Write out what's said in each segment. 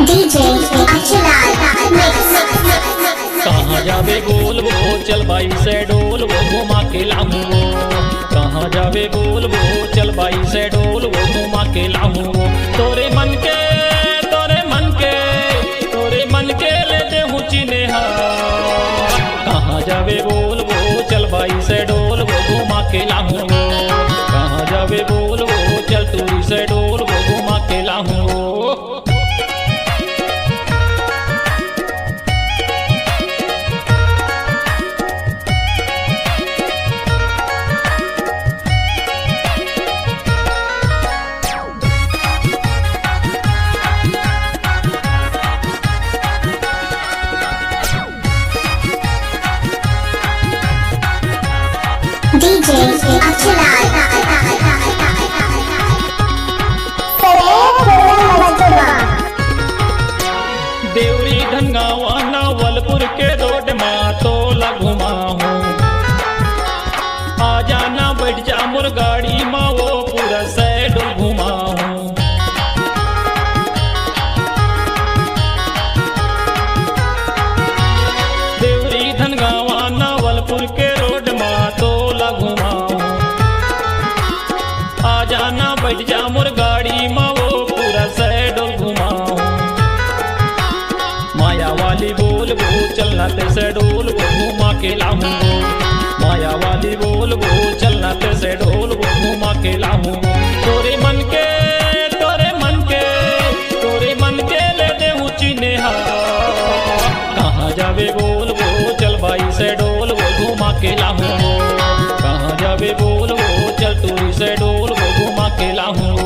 DJ Achilal mix. कहाँ जावे बोल वो चल बाई से डोल वो घुमा के लाऊं वो। कहाँ जावे बोल वो चल बाई से डोल वो घुमा के लाऊं वो। तोरे मन के ले दे हूँ चिन्हा। कहाँ जावे बोल वो चल बाई से डोल वो घुमा के लाऊं वो। कहाँ जावे बोल वो चल तूरी से डोल वो घुमा के लाऊं वो। DJ Achilal. देवरी धनगावा नावलपुर के रोड माँ तो घुमा हूँ। आ जाना बैठ जा मोर गाड़ी माँ वो पूरा सैड घुमा हूँ। देवरी धनगावा नावलपुर के रोड माँ तो घुमा हूँ। आ जाना बैठ जा मोर गाड़ी माँ वो पूरा सैड घुमा हूँ। माया वाली बोल वो चलना तेसे डोल वो घुमा के लाऊं वो। माया वाली बोल वो चलना तेसे डोल वो घुमा के लाऊं वो। तोरे मन के ले दे हूँ चिन्हा। कहाँ जावे बोल वो चल बाई से डोल वो घुमा के लाऊं वो। कहाँ जावे बोल वो चल तूरी से डोल वो घुमा के लाऊं वो।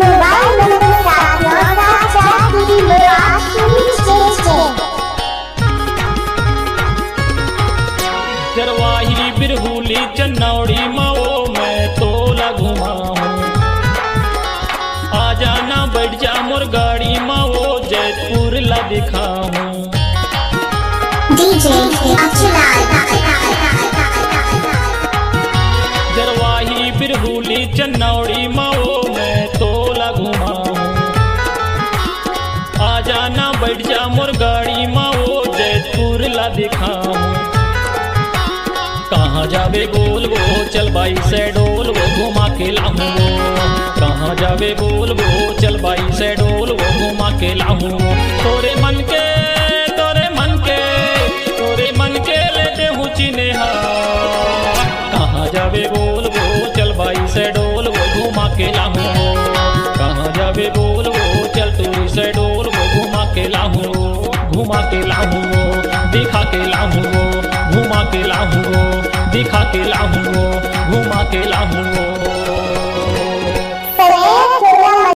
Mobile number 79442 जरवाही बिरहुली चन्नौड़ी माओ मैं तोला घुमा हूँ। आ जाना बैठ जा मोर गाड़ी माओ जयपुर ला दिखाऊं। DJ Achilal. जरवाही बिरहुली चन्नौड़ी माओ मैं तोला घुमा हूँ। आ जाना बैठ जा मोर गाड़ी माओ जयपुर ला दिखाऊं। कहाँ जावे बोल वो चल बाई से डोल वो घुमा के लाऊं वो। कहाँ जावे बोल वो चल बाई से डोल वो घुमा के लाऊं वो। तोरे मन के ले दे हूँ चिन्हा। कहाँ जावे बोल वो चल बाई से डोल वो घुमा के लाऊं वो। कहाँ जावे बोल वो चल तूरी से डोल वो घुमा के लाऊं वो। घुमा के लाऊं वो दिखा के लाऊं वो। घुमा के लाऊं वो दिखा के लाऊं वो। घुमा के लाऊं वो।